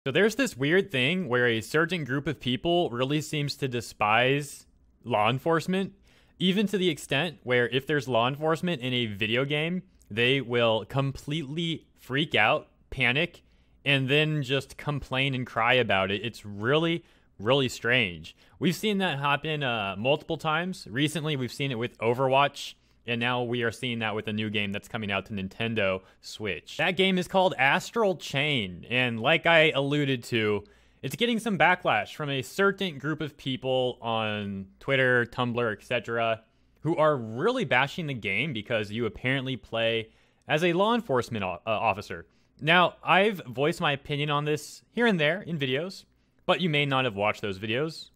So there's this weird thing where a certain group of people really seems to despise law enforcement, even to the extent where if there's law enforcement in a video game, they will completely freak out, panic, and then just complain and cry about it. It's really, really strange. We've seen that happen multiple times. Recently, we've seen it with Overwatch. And now we are seeing that with a new game that's coming out to Nintendo Switch. That game is called Astral Chain. And like I alluded to, it's getting some backlash from a certain group of people on Twitter, Tumblr, etc. who are really bashing the game because you apparently play as a law enforcement officer. Now, I've voiced my opinion on this here and there in videos, but you may not have watched those videos.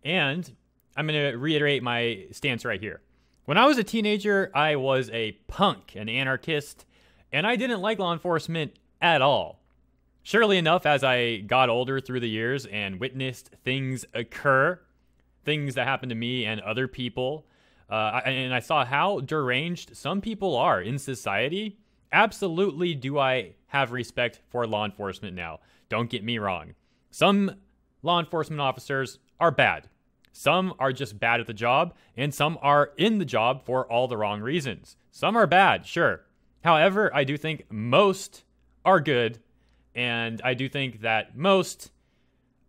And I'm going to reiterate my stance right here. When I was a teenager, I was a punk, an anarchist, and I didn't like law enforcement at all. Surely enough, as I got older through the years and witnessed things occur, things that happened to me and other people, and I saw how deranged some people are in society, absolutely do I have respect for law enforcement now. Don't get me wrong. Some law enforcement officers are bad. Some are just bad at the job, and some are in the job for all the wrong reasons. Some are bad, sure. However, I do think most are good, and I do think that most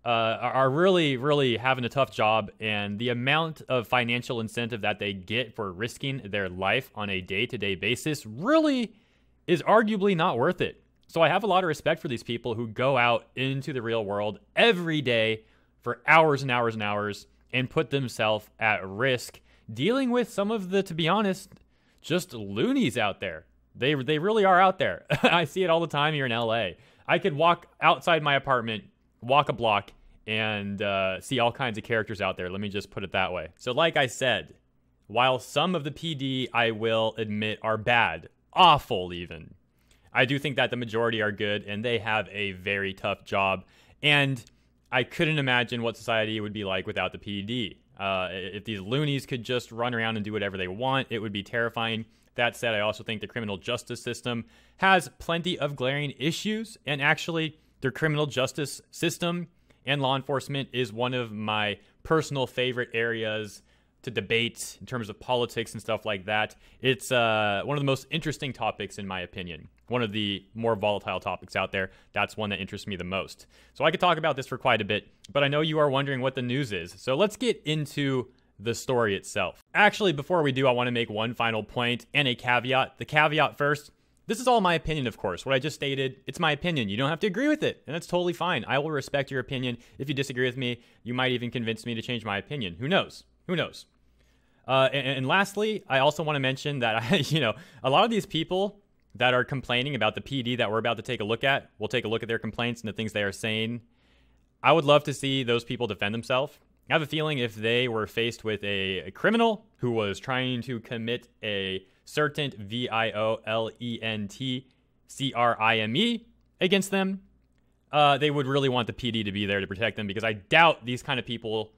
are really, really having a tough job, and the amount of financial incentive that they get for risking their life on a day-to-day basis really is arguably not worth it. So I have a lot of respect for these people who go out into the real world every day for hours and hours and hours and put themselves at risk dealing with some of the, to be honest, just loonies out there. They really are out there. I see it all the time here in LA. I could walk outside my apartment, walk a block, and see all kinds of characters out there. Let me just put it that way. So like I said, while some of the PD, I will admit, are bad, awful even, I do think that the majority are good, and they have a very tough job. And I couldn't imagine what society would be like without the PD. If these loonies could just run around and do whatever they want, it would be terrifying. That said, I also think the criminal justice system has plenty of glaring issues, and actually, their criminal justice system and law enforcement is one of my personal favorite areas to debate in terms of politics and stuff like that. It's one of the most interesting topics, in my opinion. One of the more volatile topics out there. That's one that interests me the most. So I could talk about this for quite a bit, but I know you are wondering what the news is. So let's get into the story itself. Actually, before we do, I want to make one final point and a caveat. The caveat first, this is all my opinion, of course. What I just stated, it's my opinion. You don't have to agree with it, and that's totally fine. I will respect your opinion. If you disagree with me, you might even convince me to change my opinion. Who knows? Who knows? And lastly, I also want to mention that, a lot of these people that are complaining about the PD that we're about to take a look at, we'll take a look at their complaints and the things they are saying. I would love to see those people defend themselves. I have a feeling if they were faced with a criminal who was trying to commit a certain violentcrime against them, they would really want the PD to be there to protect them, because I doubt these kind of people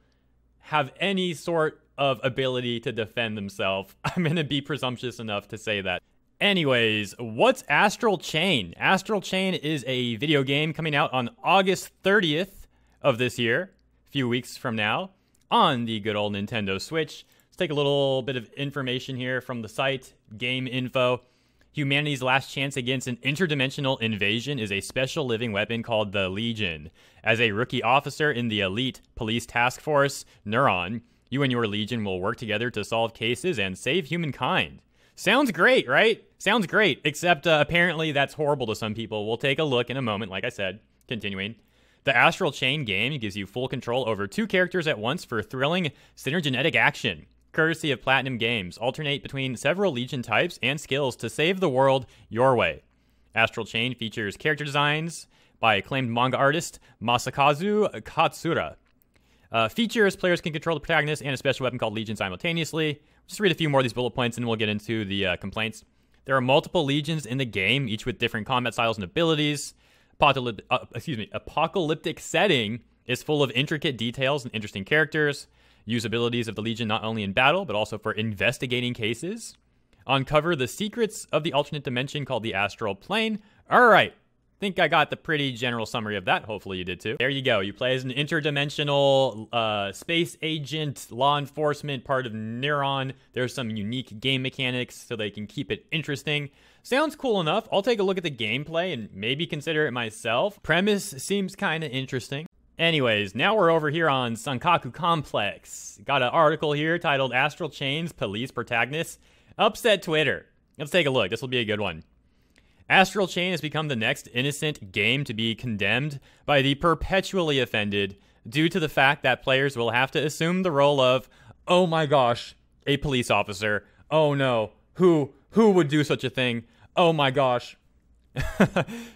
have any sort of ability to defend themselves. I'm going to be presumptuous enough to say that. Anyways, what's Astral Chain? Astral Chain is a video game coming out on August 30th of this year, a few weeks from now, on the good old Nintendo Switch. Let's take a little bit of information here from the site, Game Info. Humanity's last chance against an interdimensional invasion is a special living weapon called the Legion. As a rookie officer in the elite police task force, Neuron, you and your Legion will work together to solve cases and save humankind. Sounds great, right? Sounds great, except apparently that's horrible to some people. We'll take a look in a moment, like I said. Continuing. The Astral Chain game gives you full control over 2 characters at once for thrilling synergetic action. Courtesy of Platinum Games, alternate between several Legion types and skills to save the world your way. Astral Chain features character designs by acclaimed manga artist Masakazu Katsura. Features, players can control the protagonist and a special weapon called Legion simultaneously. Just read a few more of these bullet points and we'll get into the complaints. There are multiple Legions in the game, each with different combat styles and abilities. Apocalyptic setting is full of intricate details and interesting characters. Use abilities of the Legion not only in battle, but also for investigating cases. Uncover the secrets of the alternate dimension called the Astral Plane. All right, think I got the pretty general summary of that. Hopefully you did too. There you go. You play as an interdimensional space agent, law enforcement, part of Neuron. There's some unique game mechanics so they can keep it interesting. Sounds cool enough. I'll take a look at the gameplay and maybe consider it myself. Premise seems kind of interesting. Anyways, now we're over here on Sankaku Complex. Got an article here titled Astral Chain's Police Protagonists Upset Twitter. Let's take a look. This will be a good one. Astral Chain has become the next innocent game to be condemned by the perpetually offended due to the fact that players will have to assume the role of, oh my gosh, a police officer. Oh no, who would do such a thing? Oh my gosh.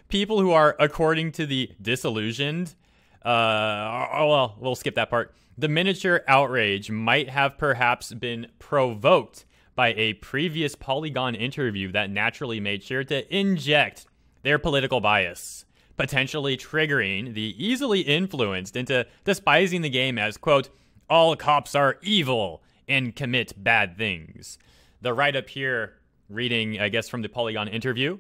People who are, according to the disillusioned, well, we'll skip that part. The miniature outrage might have perhaps been provoked by a previous Polygon interview that naturally made sure to inject their political bias, potentially triggering the easily influenced into despising the game as, quote, all cops are evil and commit bad things. The write-up here, reading, I guess, from the Polygon interview.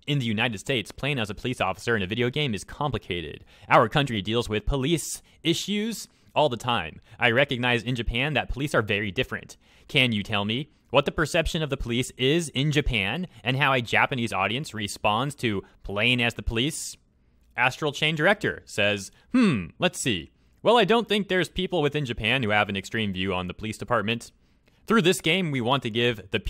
In the United States, playing as a police officer in a video game is complicated. Our country deals with police issues all the time. I recognize in Japan that police are very different. Can you tell me what the perception of the police is in Japan and how a Japanese audience responds to playing as the police? Astral Chain director says, let's see. Well, I don't think there's people within Japan who have an extreme view on the police department. Through this game, we want to give the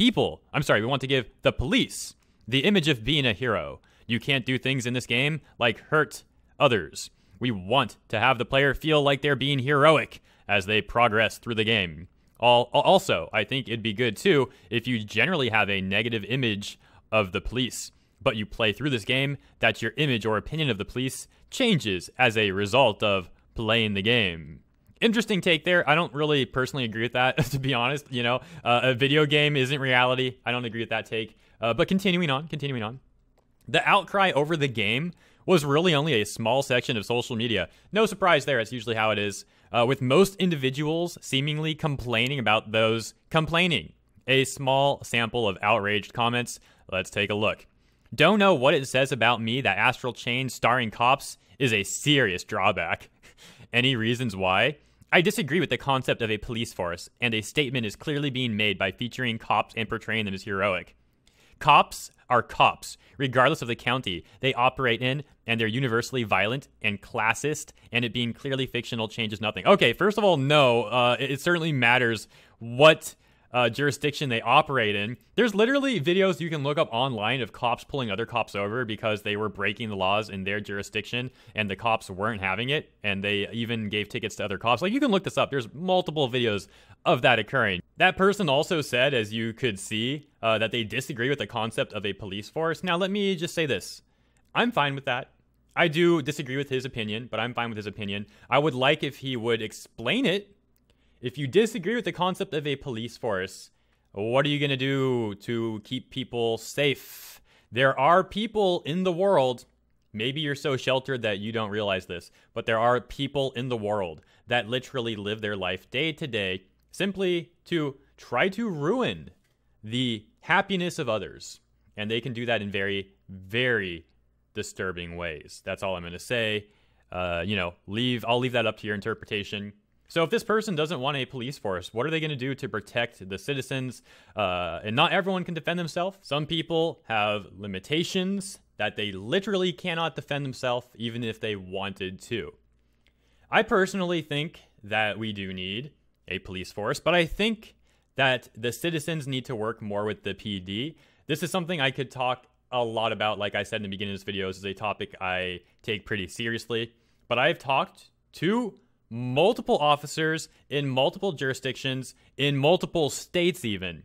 police the image of being a hero. You can't do things in this game like hurt others. We want to have the player feel like they're being heroic as they progress through the game. Also, I think it'd be good too if you generally have a negative image of the police, but you play through this game that your image or opinion of the police changes as a result of playing the game. Interesting take there. I don't really personally agree with that, to be honest. You know, a video game isn't reality. I don't agree with that take. But continuing on. The outcry over the game was really only a small section of social media. No surprise there. It's usually how it is. With most individuals seemingly complaining about those complaining. A small sample of outraged comments. Let's take a look. Don't know what it says about me that Astral Chain starring cops is a serious drawback. Any reasons why? I disagree with the concept of a police force, and a statement is clearly being made by featuring cops and portraying them as heroic. Cops are cops, regardless of the county they operate in, and they're universally violent and classist, and it being clearly fictional changes nothing. Okay, first of all, no, it certainly matters what jurisdiction they operate in. There's literally videos you can look up online of cops pulling other cops over because they were breaking the laws in their jurisdiction and the cops weren't having it, and they even gave tickets to other cops. Like, you can look this up. There's multiple videos of that occurring. That person also said, as you could see, that they disagree with the concept of a police force. Now, let me just say this. I'm fine with that. I do disagree with his opinion, but I'm fine with his opinion. I would like if he would explain it. If you disagree with the concept of a police force, what are you going to do to keep people safe? There are people in the world, maybe you're so sheltered that you don't realize this, but there are people in the world that literally live their life day to day simply to try to ruin the happiness of others. And they can do that in very, very disturbing ways. That's all I'm going to say. I'll leave that up to your interpretation. So if this person doesn't want a police force, what are they going to do to protect the citizens? And not everyone can defend themselves. Some people have limitations that they literally cannot defend themselves, even if they wanted to. I personally think that we do need a police force, but I think that the citizens need to work more with the PD. This is something I could talk a lot about. Like I said in the beginning of this video, this is a topic I take pretty seriously. But I've talked to multiple officers in multiple jurisdictions, in multiple states even,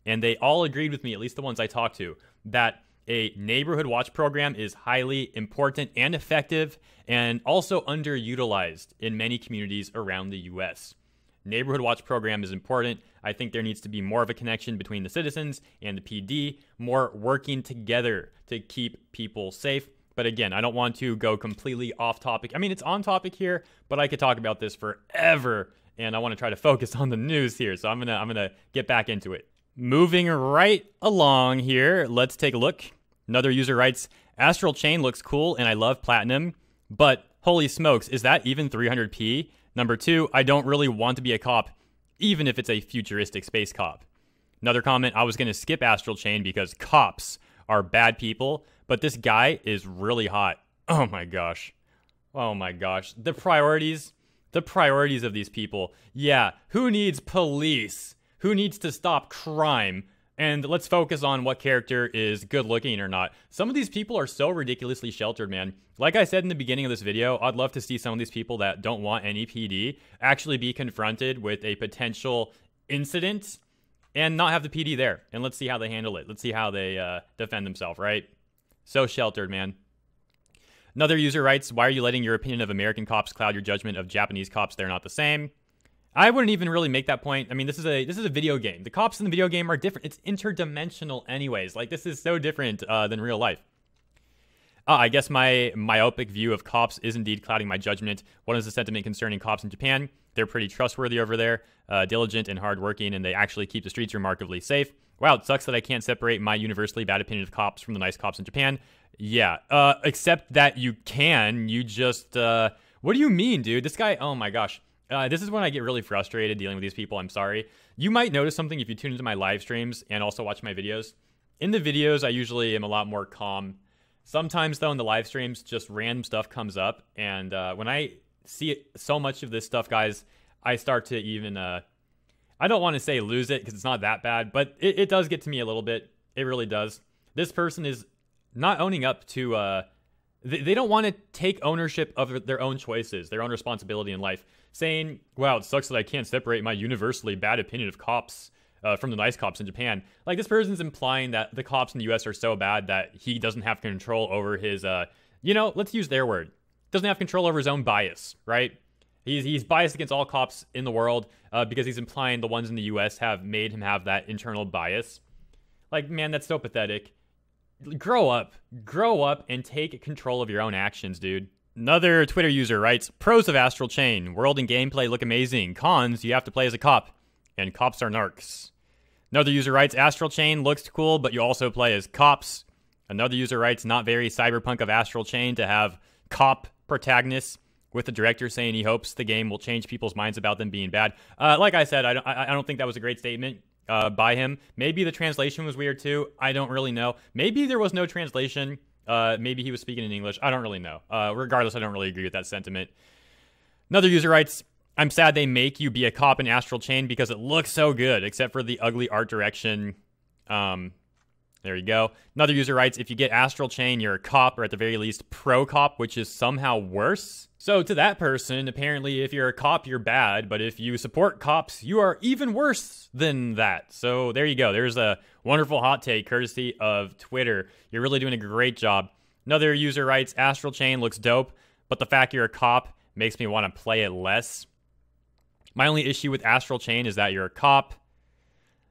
and they all agreed with me, at least the ones I talked to, that a neighborhood watch program is highly important and effective, and also underutilized in many communities around the US. Neighborhood watch program is important. I think there needs to be more of a connection between the citizens and the PD, more working together to keep people safe. But again, I don't want to go completely off topic. I mean, it's on topic here, but I could talk about this forever, and I want to try to focus on the news here. So I'm gonna get back into it. Moving right along here, let's take a look. Another user writes, Astral Chain looks cool and I love Platinum, but holy smokes, is that even 300p? Number 2, I don't really want to be a cop, even if it's a futuristic space cop. Another comment, I was going to skip Astral Chain because cops are bad people, but this guy is really hot. Oh my gosh. Oh my gosh. The priorities of these people. Yeah, who needs police? Who needs to stop crime? And let's focus on what character is good looking or not. Some of these people are so ridiculously sheltered, man. Like I said in the beginning of this video, I'd love to see some of these people that don't want any PD actually be confronted with a potential incident and not have the PD there. And let's see how they handle it. Let's see how they defend themselves, right? So sheltered, man. Another user writes, why are you letting your opinion of American cops cloud your judgment of Japanese cops? They're not the same. I wouldn't even really make that point. I mean, this is a video game. The cops in the video game are different. It's interdimensional anyways. Like, this is so different than real life. I guess my myopic view of cops is indeed clouding my judgment. What is the sentiment concerning cops in Japan? They're pretty trustworthy over there, diligent and hardworking, and they actually keep the streets remarkably safe. Wow, it sucks that I can't separate my universally bad opinion of cops from the nice cops in Japan. Yeah, except that you can. You just, what do you mean, dude? This guy, oh my gosh. This is when I get really frustrated dealing with these people. I'm sorry. You might notice something if you tune into my live streams and also watch my videos. In the videos, I usually am a lot more calm. Sometimes, though, in the live streams, just random stuff comes up. And when I see so much of this stuff, guys, I start to even, I don't want to say lose it because it's not that bad, but it does get to me a little bit. It really does. This person is not owning up to, they don't want to take ownership of their own choices, their own responsibility in life. Saying, wow, it sucks that I can't separate my universally bad opinion of cops from the nice cops in Japan. Like, this person's implying that the cops in the US are so bad that he doesn't have control over his, let's use their word. Doesn't have control over his own bias, right? He's biased against all cops in the world because he's implying the ones in the US have made him have that internal bias. Like, man, that's so pathetic. Grow up and take control of your own actions, dude. Another Twitter user writes, pros of Astral Chain, world and gameplay look amazing. Cons, you have to play as a cop, and cops are narcs. Another user writes, Astral Chain looks cool, but you also play as cops. Another user writes, not very cyberpunk of Astral Chain to have cop protagonists, with the director saying he hopes the game will change people's minds about them being bad. Like I said, I don't think that was a great statement by him. Maybe the translation was weird too. I don't really know. Maybe there was no translation. Maybe he was speaking in English. I don't really know. Regardless, I don't really agree with that sentiment. Another user writes, I'm sad they make you be a cop in Astral Chain because it looks so good, except for the ugly art direction. There you go. Another user writes, if you get Astral Chain, you're a cop, or at the very least, pro-cop, which is somehow worse. So to that person, apparently, if you're a cop, you're bad, but if you support cops, you are even worse than that. So there you go. There's a wonderful hot take courtesy of Twitter. You're really doing a great job. Another user writes, Astral Chain looks dope, but the fact you're a cop makes me want to play it less. My only issue with Astral Chain is that you're a cop.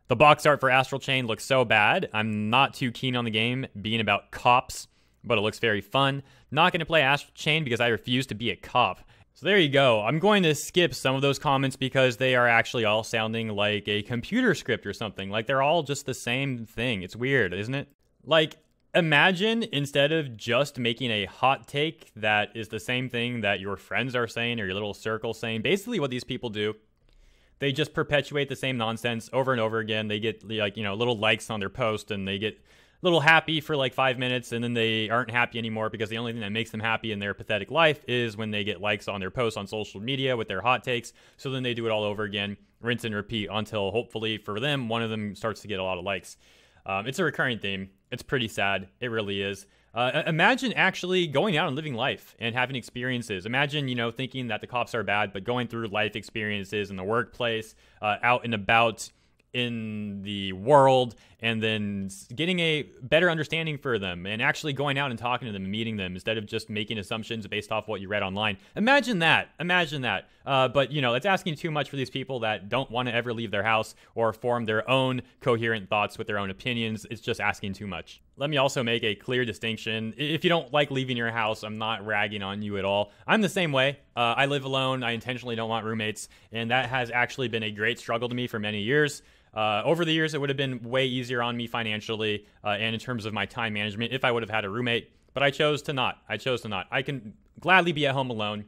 The box art for Astral Chain looks so bad. I'm not too keen on the game being about cops, but it looks very fun. Not going to play Astral Chain because I refuse to be a cop. So there you go. I'm going to skip some of those comments because they are actually all sounding like a computer script or something. Like, they're all just the same thing. It's weird, isn't it? Like, imagine instead of just making a hot take that is the same thing that your friends are saying or your little circle saying, basically what these people do, they just perpetuate the same nonsense over and over again. They get, like, little likes on their post, and they get a little happy for like 5 minutes, and then they aren't happy anymore because the only thing that makes them happy in their pathetic life is when they get likes on their posts on social media with their hot takes. So then they do it all over again, rinse and repeat, until hopefully for them, one of them starts to get a lot of likes. It's a recurring theme. It's pretty sad. It really is. Imagine actually going out and living life and having experiences. Imagine, thinking that the cops are bad, but going through life experiences in the workplace, out and about in the world, and then getting a better understanding for them and actually going out and talking to them and meeting them instead of just making assumptions based off what you read online. Imagine that. But, it's asking too much for these people that don't want to ever leave their house or form their own coherent thoughts with their own opinions. It's just asking too much. Let me also make a clear distinction. If you don't like leaving your house, I'm not ragging on you at all. I'm the same way. I live alone. I intentionally don't want roommates, and that has actually been a great struggle to me for many years. Over the years, it would have been way easier on me financially and in terms of my time management if I would have had a roommate. but I chose to not. I can gladly be at home alone.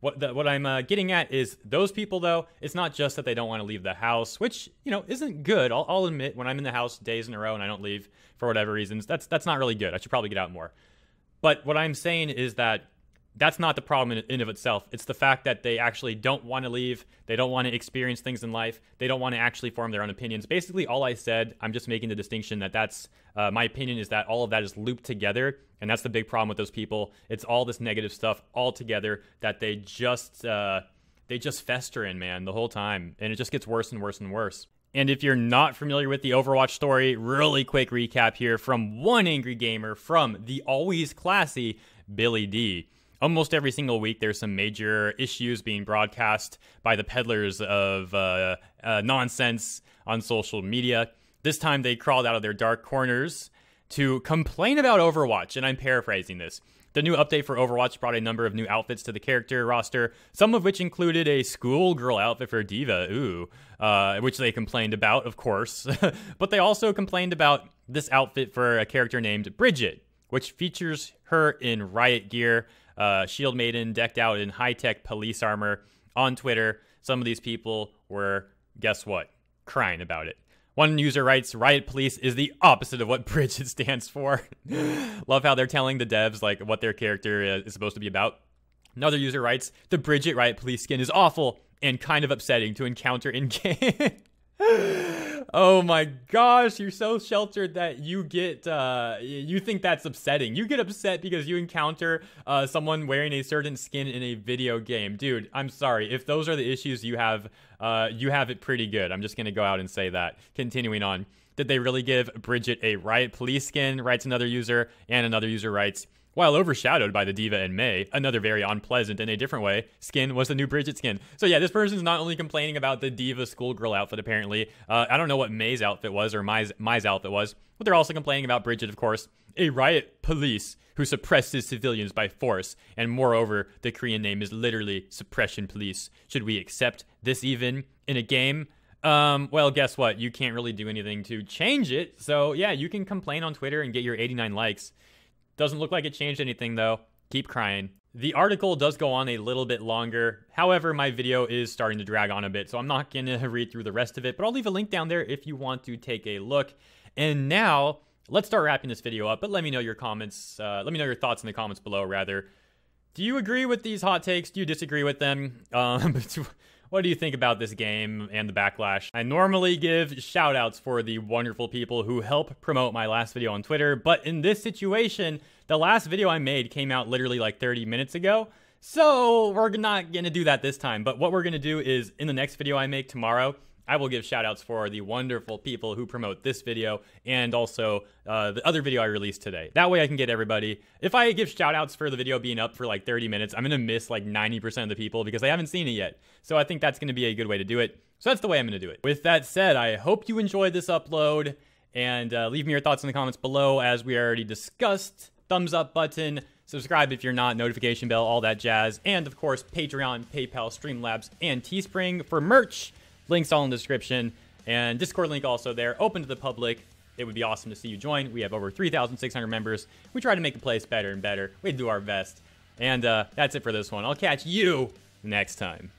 What I'm getting at is those people, though, it's not just that they don't want to leave the house, which, you know, isn't good. I'll admit, when I'm in the house days in a row and I don't leave for whatever reasons, that's not really good. I should probably get out more. But what I'm saying is that that's not the problem in of itself. It's the fact that they actually don't want to leave. They don't want to experience things in life. They don't want to actually form their own opinions. Basically, all I said, I'm just making the distinction that that's my opinion is that all of that is looped together. And that's the big problem with those people. It's all this negative stuff all together that they just fester in, man, the whole time. And it just gets worse and worse and worse. And if you're not familiar with the Overwatch story, really quick recap here from one angry gamer from the always classy Billy D. Almost every single week, there's some major issues being broadcast by the peddlers of nonsense on social media. This time, they crawled out of their dark corners to complain about Overwatch, and I'm paraphrasing this. The new update for Overwatch brought a number of new outfits to the character roster, some of which included a schoolgirl outfit for D.Va, which they complained about, of course. But they also complained about this outfit for a character named Bridget, which features her in riot gear, Shield Maiden decked out in high-tech police armor. On Twitter, some of these people were, guess what, crying about it. One user writes, Riot Police is the opposite of what Bridget stands for. Love how they're telling the devs like what their character is supposed to be about. Another user writes, the Bridget Riot Police skin is awful and kind of upsetting to encounter in-game. Oh my gosh, you're so sheltered that you get, you think that's upsetting. You get upset because you encounter someone wearing a certain skin in a video game. Dude, I'm sorry. If those are the issues you have it pretty good. I'm just going to go out and say that. Continuing on. Did they really give Bridget a Riot Police skin? Writes another user. And another user writes, while overshadowed by the D.Va in May, another very unpleasant in a different way skin was the new Bridget skin. So yeah, this person's not only complaining about the D.Va schoolgirl outfit, apparently. I don't know what May's outfit was or Mai's outfit was, but they're also complaining about Bridget, of course. A riot police who suppresses civilians by force. And moreover, the Korean name is literally Suppression Police. Should we accept this even in a game? Well, guess what? You can't really do anything to change it. So yeah, you can complain on Twitter and get your 89 likes. Doesn't look like it changed anything, though. Keep crying. The article does go on a little bit longer. However, my video is starting to drag on a bit, so I'm not going to read through the rest of it, but I'll leave a link down there if you want to take a look. And now, let's start wrapping this video up, but let me know your comments. Let me know your thoughts in the comments below, rather. Do you agree with these hot takes? Do you disagree with them? What do you think about this game and the backlash? I normally give shout-outs for the wonderful people who help promote my last video on Twitter, but in this situation, the last video I made came out literally like 30 minutes ago, so we're not gonna do that this time. But what we're gonna do is, in the next video I make tomorrow, I will give shout-outs for the wonderful people who promote this video and also the other video I released today. That way I can get everybody. If I give shout-outs for the video being up for like 30 minutes, I'm going to miss like 90% of the people because they haven't seen it yet. So I think that's going to be a good way to do it. So that's the way I'm going to do it. With that said, I hope you enjoyed this upload and leave me your thoughts in the comments below as we already discussed. Thumbs up button, subscribe if you're not, notification bell, all that jazz. And of course, Patreon, PayPal, Streamlabs, and Teespring for merch. Links all in the description, and Discord link also there, open to the public. It would be awesome to see you join. We have over 3,600 members. We try to make the place better and better. We do our best. And that's it for this one. I'll catch you next time.